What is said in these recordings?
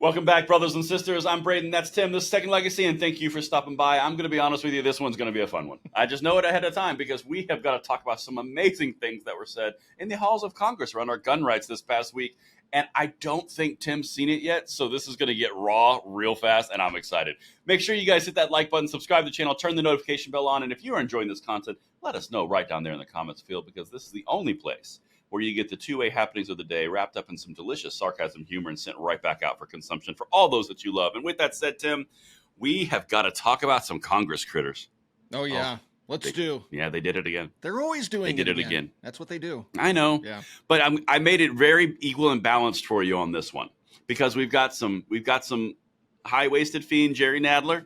Welcome back, brothers and sisters. I'm Braden. That's Tim. This is Second Legacy, and thank you for stopping by. I'm going to be honest with you. This one's going to be a fun one. I just know it ahead of time because we have got to talk about some amazing things that were said in the halls of Congress around our gun rights this past week. And I don't think Tim's seen it yet, so this is going to get raw real fast, and I'm excited. Make sure you guys hit that like button, subscribe to the channel, turn the notification bell on, and if you are enjoying this content, let us know right down there in the comments field because this is the only place where you get the two-way happenings of the day wrapped up in some delicious sarcasm, humor, and sent right back out for consumption for all those that you love. And with that said, Tim, we have got to talk about some Congress critters. Oh, yeah. Let's do. Yeah, they did it again. They're always doing They did it again. That's what they do. I know. Yeah. But I made it very equal and balanced for you on this one because we've got some high-waisted fiend, Jerry Nadler.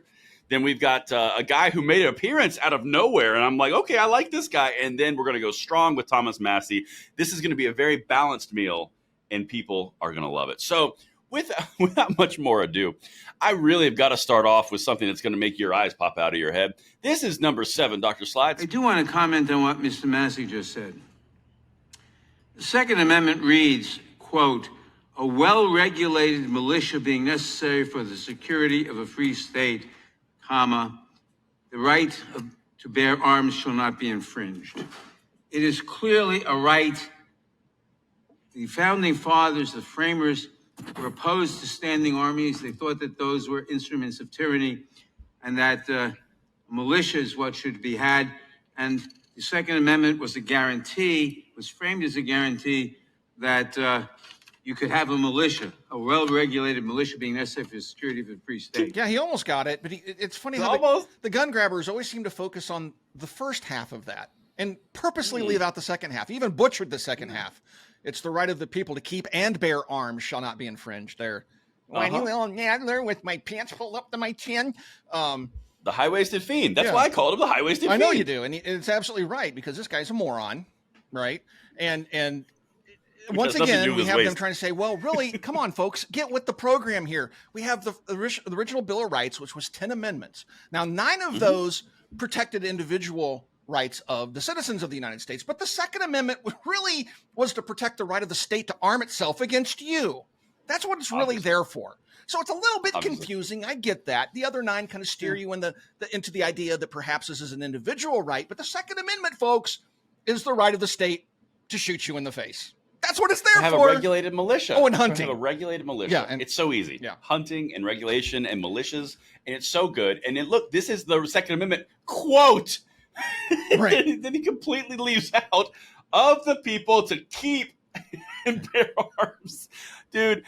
Then we've got a guy who made an appearance out of nowhere. And I'm like, okay, I like this guy. And then we're going to go strong with Thomas Massie. This is going to be a very balanced meal, and people are going to love it. So without much more ado, I really have got to start off with something that's going to make your eyes pop out of your head. This is number 7, Dr. Slides. I do want to comment on what Mr. Massie just said. The Second Amendment reads, quote, a well-regulated militia being necessary for the security of a free state, comma, the right to bear arms shall not be infringed. It is clearly a right. The founding fathers, the framers, were opposed to standing armies. They thought that those were instruments of tyranny and that militia is what should be had. And the Second Amendment was a guarantee, was framed as a guarantee that you could have a militia, a well-regulated militia being necessary for the security of a free state. Yeah, he almost got it, but it's funny how the gun grabbers always seem to focus on the first half of that and purposely leave out the second half. He even butchered the second half. It's the right of the people to keep and bear arms shall not be infringed. There, whiny little Nadler with my pants pulled up to my chin. The high-waisted fiend. That's why I called him the high-waisted fiend. I know you do, and it's absolutely right because this guy's a moron, right? And once again, we have them trying to say, well, really, come on, folks, get with the program here. We have the original Bill of Rights, which was 10 amendments. Now, 9 of those protected individual rights of the citizens of the United States. But the Second Amendment really was to protect the right of the state to arm itself against you. That's what it's really there for. So it's a little bit confusing. I get that. The other 9 kind of steer you into the idea that perhaps this is an individual right. But the Second Amendment, folks, is the right of the state to shoot you in the face. That's what it's there for. Have a regulated militia. Oh, and hunting. Have a regulated militia. Yeah, and it's so easy. Yeah. Hunting and regulation and militias, and it's so good. And then look, this is the Second Amendment quote. Right. Then he completely leaves out of the people to keep and bear arms. Dude,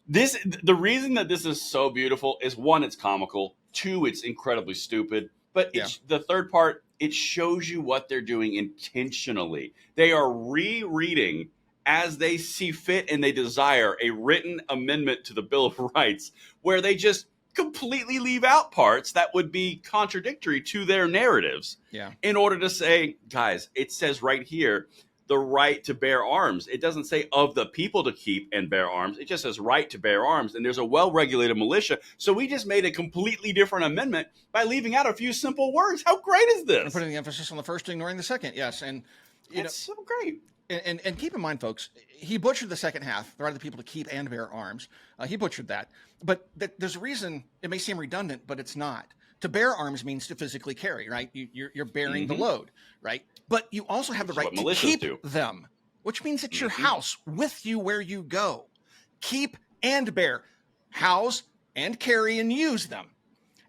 the reason that this is so beautiful is 1, it's comical. 2, it's incredibly stupid. But the third part, it shows you what they're doing intentionally. They are rereading as they see fit and they desire a written amendment to the Bill of Rights where they just completely leave out parts that would be contradictory to their narratives in order to say, guys, it says right here, the right to bear arms. It doesn't say of the people to keep and bear arms. It just says right to bear arms. And there's a well-regulated militia. So we just made a completely different amendment by leaving out a few simple words. How great is this? And putting the emphasis on the first, ignoring the second. Yes. And it's so great. And keep in mind, folks, he butchered the second half, the right of the people to keep and bear arms. He butchered that. But there's a reason it may seem redundant, but it's not. To bear arms means to physically carry, right? You're bearing the load, right? But you also have the right to keep them, which means it's your house with you where you go. Keep and bear, house and carry and use them.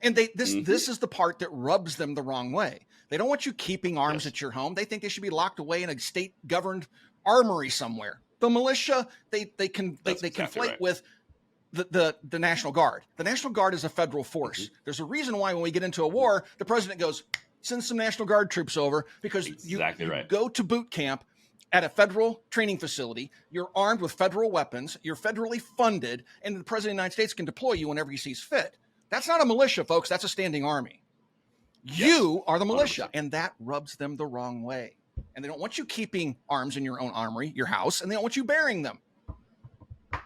And this is the part that rubs them the wrong way. They don't want you keeping arms at your home. They think they should be locked away in a state-governed armory somewhere. The militia, they conflate with the National Guard. The National Guard is a federal force. There's a reason why when we get into a war, the president goes, send some National Guard troops over because you go to boot camp at a federal training facility. You're armed with federal weapons. You're federally funded, and the president of the United States can deploy you whenever he sees fit. That's not a militia, folks. That's a standing army. You are the militia, 100%. And that rubs them the wrong way. And they don't want you keeping arms in your own armory, your house, and they don't want you bearing them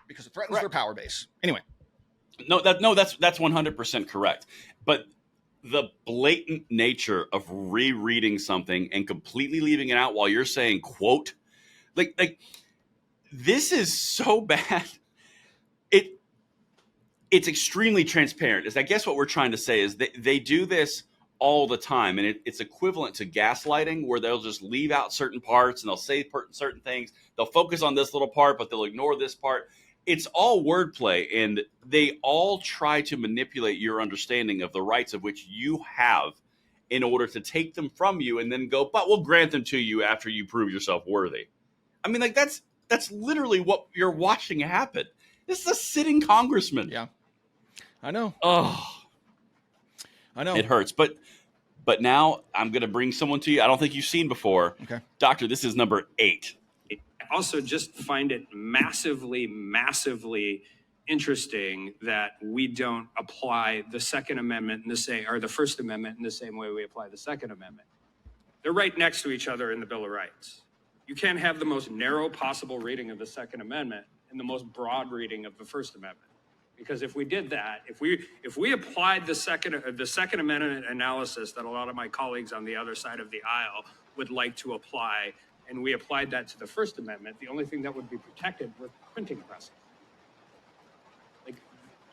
because it threatens their power base. Anyway. That's 100% correct. But the blatant nature of rereading something and completely leaving it out while you're saying quote, like this is so bad. it's extremely transparent. Is I guess what we're trying to say is they do this all the time, and it's equivalent to gaslighting, where they'll just leave out certain parts and they'll say certain things. They'll focus on this little part, but they'll ignore this part. It's all wordplay, and they all try to manipulate your understanding of the rights of which you have in order to take them from you and then go, but we'll grant them to you after you prove yourself worthy. I mean, like, that's literally what you're watching happen. This is a sitting congressman. Yeah, I know. Oh, I know. it hurts. But now I'm going to bring someone to you I don't think you've seen before. Okay. Doctor, this is number 8. I also just find it massively, massively interesting that we don't apply the Second Amendment or the First Amendment in the same way we apply the Second Amendment. They're right next to each other in the Bill of Rights. You can't have the most narrow possible reading of the Second Amendment and the most broad reading of the First Amendment. Because if we did that, if we applied the Second Amendment analysis that a lot of my colleagues on the other side of the aisle would like to apply, and we applied that to the First Amendment, the only thing that would be protected was printing presses. Like,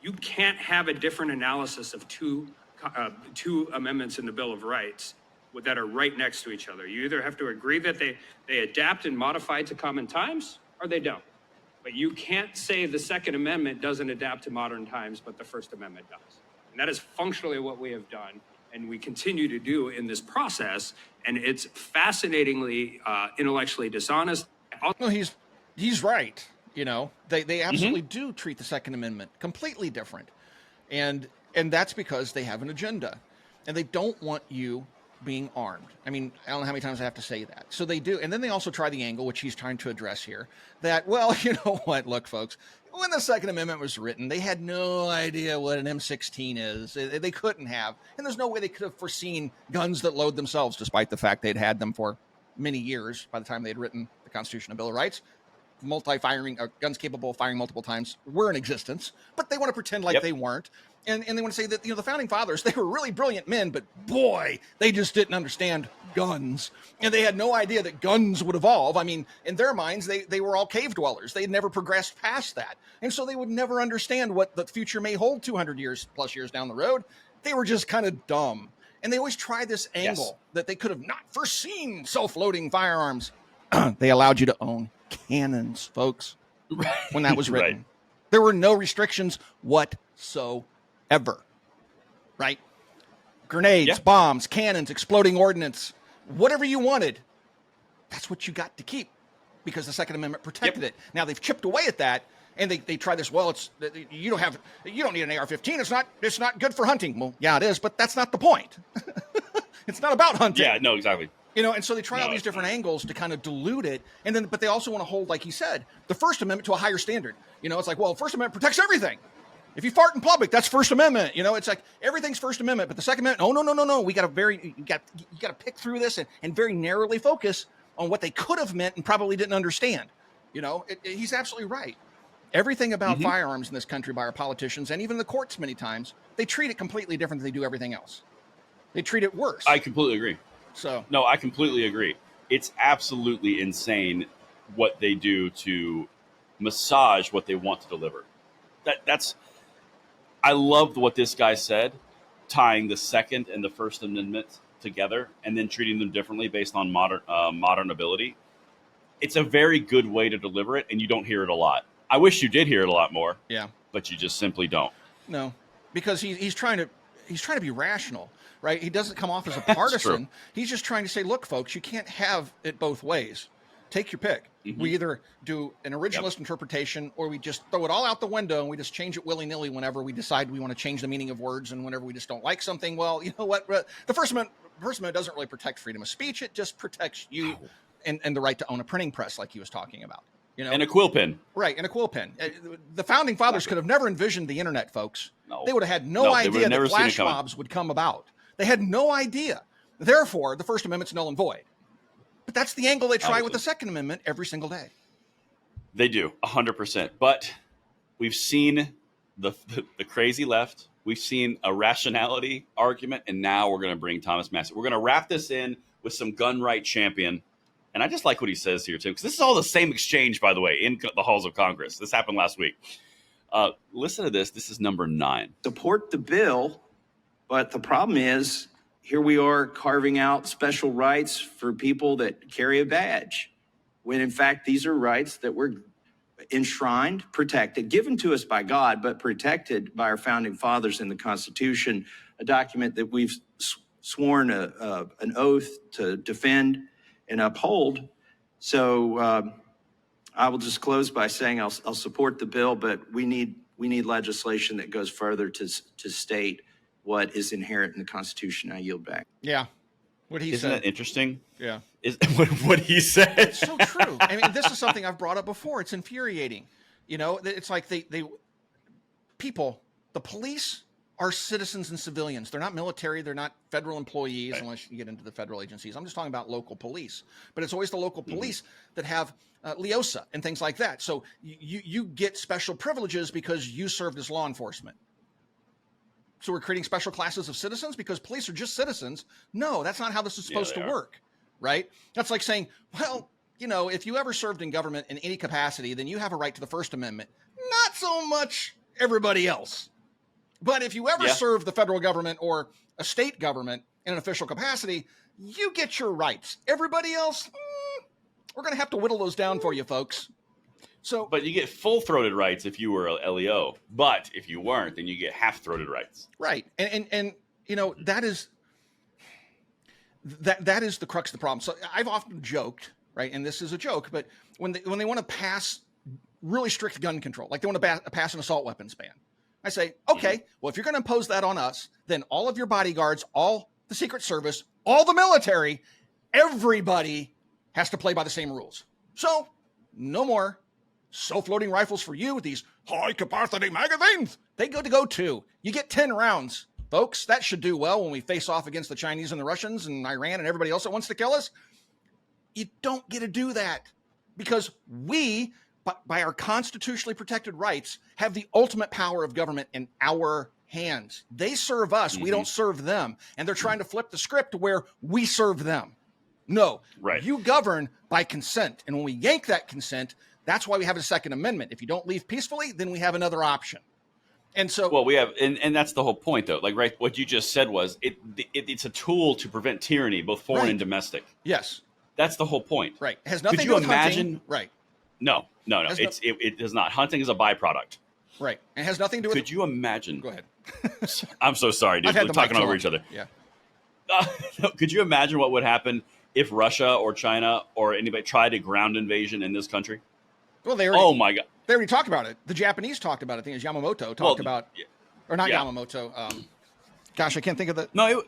you can't have a different analysis of two amendments in the Bill of Rights that are right next to each other. You either have to agree that they adapt and modify to common times, or they don't. But you can't say the Second Amendment doesn't adapt to modern times, but the First Amendment does. And that is functionally what we have done, and we continue to do in this process. And it's fascinatingly intellectually dishonest. No, he's right. You know, they absolutely do treat the Second Amendment completely different, and that's because they have an agenda, and they don't want you being armed. I mean, I don't know how many times I have to say that. So they do. And then they also try the angle, which he's trying to address here, that, well, you know what? Look, folks, when the Second Amendment was written, they had no idea what an M16 is. They couldn't have. And there's no way they could have foreseen guns that load themselves, despite the fact they'd had them for many years by the time they'd written the Constitution and Bill of Rights. Multi-firing, guns capable of firing multiple times were in existence, but they want to pretend like they weren't. And they want to say that, you know, the founding fathers, they were really brilliant men, but boy, they just didn't understand guns. And they had no idea that guns would evolve. I mean, in their minds, they were all cave dwellers. They had never progressed past that. And so they would never understand what the future may hold 200 years plus years down the road. They were just kind of dumb. And they always try this angle that they could have not foreseen self-loading firearms. They allowed you to own cannons, folks, when that was written. Right. There were no restrictions whatsoever. Right? Grenades, bombs, cannons, exploding ordnance, whatever you wanted, that's what you got to keep because the Second Amendment protected it. Now they've chipped away at that, and they try this. Well, you don't need an AR-15. It's not good for hunting. Well, yeah, it is, but that's not the point. It's not about hunting. Yeah, no, exactly. You know, and so they try all these different angles to kind of dilute it, but they also want to hold, like he said, the First Amendment to a higher standard. You know, it's like, well, First Amendment protects everything. If you fart in public, that's First Amendment. You know, it's like everything's First Amendment, but the Second Amendment, no. We got to you got to pick through this and very narrowly focus on what they could have meant and probably didn't understand. You know, he's absolutely right. Everything about firearms in this country by our politicians and even the courts many times, they treat it completely different than they do everything else. They treat it worse. I completely agree. No, I completely agree. It's absolutely insane what they do to massage what they want to deliver. I loved what this guy said, tying the Second and the First Amendment together and then treating them differently based on modern ability. It's a very good way to deliver it, and you don't hear it a lot. I wish you did hear it a lot more. Yeah, but you just simply don't. No, because he's trying to be rational. Right? He doesn't come off as a partisan. He's just trying to say, look, folks, you can't have it both ways. Take your pick. We either do an originalist interpretation or we just throw it all out the window and we just change it willy-nilly whenever we decide we want to change the meaning of words and whenever we just don't like something. Well, you know what? The First Amendment doesn't really protect freedom of speech. It just protects you and the right to own a printing press like he was talking about. You know? And a quill pen. Right, and a quill pen. The founding fathers could have never envisioned the internet, folks. No. They would have had no idea that flash mobs would come about. They had no idea. Therefore, the First Amendment's null and void. But that's the angle they try with the Second Amendment every single day. They do, 100%. But we've seen the crazy left. We've seen a rationality argument, and now we're going to bring Thomas Massie. We're going to wrap this in with some gun right champion. And I just like what he says here, too, because this is all the same exchange, by the way, in the halls of Congress. This happened last week. Listen to this. This is number 9. Support the bill, but the problem is here we are carving out special rights for people that carry a badge, when in fact these are rights that were enshrined, protected, given to us by God, but protected by our founding fathers in the Constitution, a document that we've sworn an oath to defend and uphold. So I will just close by saying I'll support the bill, but we need legislation that goes further to state what is inherent in the Constitution. I yield back. Yeah. What he Isn't said. that interesting? Yeah. Is what he said? It's so true. I mean, this is something I've brought up before. It's infuriating. You know, it's like the police are citizens and civilians. They're not military. They're not federal employees, right, unless you get into the federal agencies. I'm just talking about local police. But it's always the local police that have LEOSA and things like that. So you get special privileges because you served as law enforcement. So we're creating special classes of citizens because police are just citizens. No, that's not how this is supposed to work, right? That's like saying, well, you know, if you ever served in government in any capacity, then you have a right to the First Amendment. Not so much everybody else. But if you ever serve the federal government or a state government in an official capacity, you get your rights. Everybody else, we're going to have to whittle those down for you, folks. So, but you get full-throated rights if you were a LEO. But if you weren't, then you get half-throated rights. Right. And you know, that is the crux of the problem. So I've often joked, right, and this is a joke, but when they want to pass really strict gun control, like they want to pass an assault weapons ban, I say, okay, well, if you're going to impose that on us, then all of your bodyguards, all the Secret Service, all the military, everybody has to play by the same rules. So no more self-loading rifles for you with these high-capacity magazines. They go too. You get 10 rounds, folks. That should do well when we face off against the Chinese and the Russians and Iran and everybody else that wants to kill us. You don't get to do that because we, by our constitutionally protected rights, have the ultimate power of government in our hands. They serve us. We don't serve them. And they're trying to flip the script to where we serve them. No, you govern by consent. And when we yank that consent, that's why we have a Second Amendment. If you don't leave peacefully, then we have another option. And so, well, we have, and that's the whole point, though. Like, right, what you just said was it's a tool to prevent tyranny, both foreign and domestic. Yes, that's the whole point. Right, it has nothing to to do with with imagine? Hunting. Right. No. It does not. Hunting is a byproduct. Right, it has nothing to do with. Could you imagine? Go ahead. I'm so sorry, dude. We're talking over each other. Yeah. Could you imagine what would happen if Russia or China or anybody tried a ground invasion in this country? Well, they already, oh my God! They already talked about it. The Japanese talked about it. I think it was Yamamoto talked about, or not Yamamoto. Gosh, I can't think of the. No,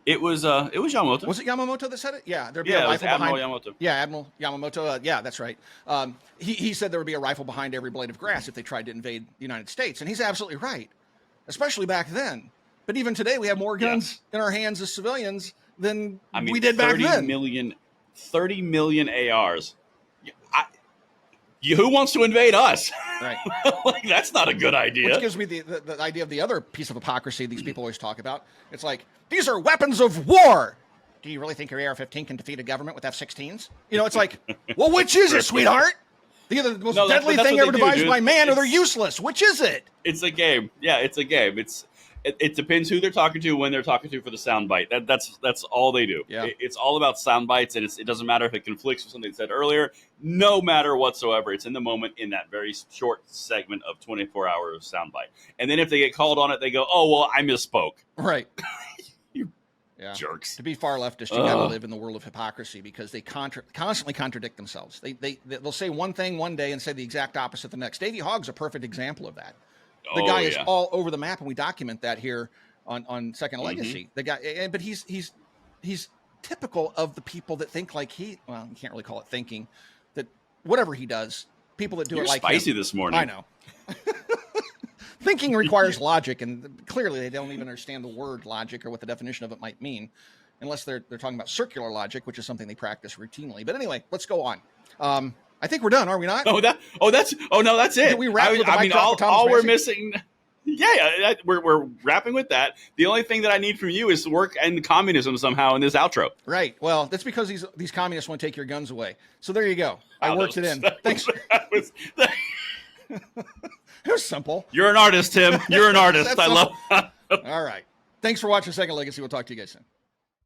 it was Yamamoto. Was it Yamamoto that said it? Yeah, there'd be a rifle it was Admiral behind. Yamamoto. Yeah, Admiral Yamamoto. Yeah, that's right. He said there would be a rifle behind every blade of grass if they tried to invade the United States, and he's absolutely right, especially back then. But even today, we have more guns in our hands as civilians than we did back then. 30 million ARs. Who wants to invade us? Right. Like, that's not a good idea. Which gives me the idea of the other piece of hypocrisy these people always talk about. It's like, these are weapons of war. Do you really think your AR-15 can defeat a government with F-16s? You know, it's like, well, which is it, sweetheart? They're the most deadly thing ever devised by man, or they're useless. Which is it? It's a game. Yeah, it's a game. It depends who they're talking to, when they're talking to for the soundbite. That's all they do. Yeah. It's all about sound bites, and it doesn't matter if it conflicts with something said earlier. No matter whatsoever, it's in the moment in that very short segment of 24 hours soundbite. And then if they get called on it, they go, "Oh well, I misspoke." Right. You jerks. To be far leftist, you got to live in the world of hypocrisy because they constantly contradict themselves. They'll say one thing one day and say the exact opposite the next. Davey Hogg's a perfect example of that. The guy is all over the map, and we document that here on Second Legacy. The guy, but he's typical of the people that think like he. Well, you can't really call it thinking. That whatever he does, people that do You're it like spicy him. This morning. I know. Thinking requires logic, and clearly they don't even understand the word logic or what the definition of it might mean, unless they're talking about circular logic, which is something they practice routinely. But anyway, let's go on. I think we're done, are we not? No, that's it. Did we wrap with the mic drop with Thomas all we're Massie? missing. Yeah, we're wrapping with that. The only thing that I need from you is work and communism somehow in this outro. Right. Well, that's because these communists want to take your guns away. So there you go. I worked it in. Thanks. It was simple. You're an artist, Tim. You're an artist. That's I love. All right. Thanks for watching Second Legacy. We'll talk to you guys soon.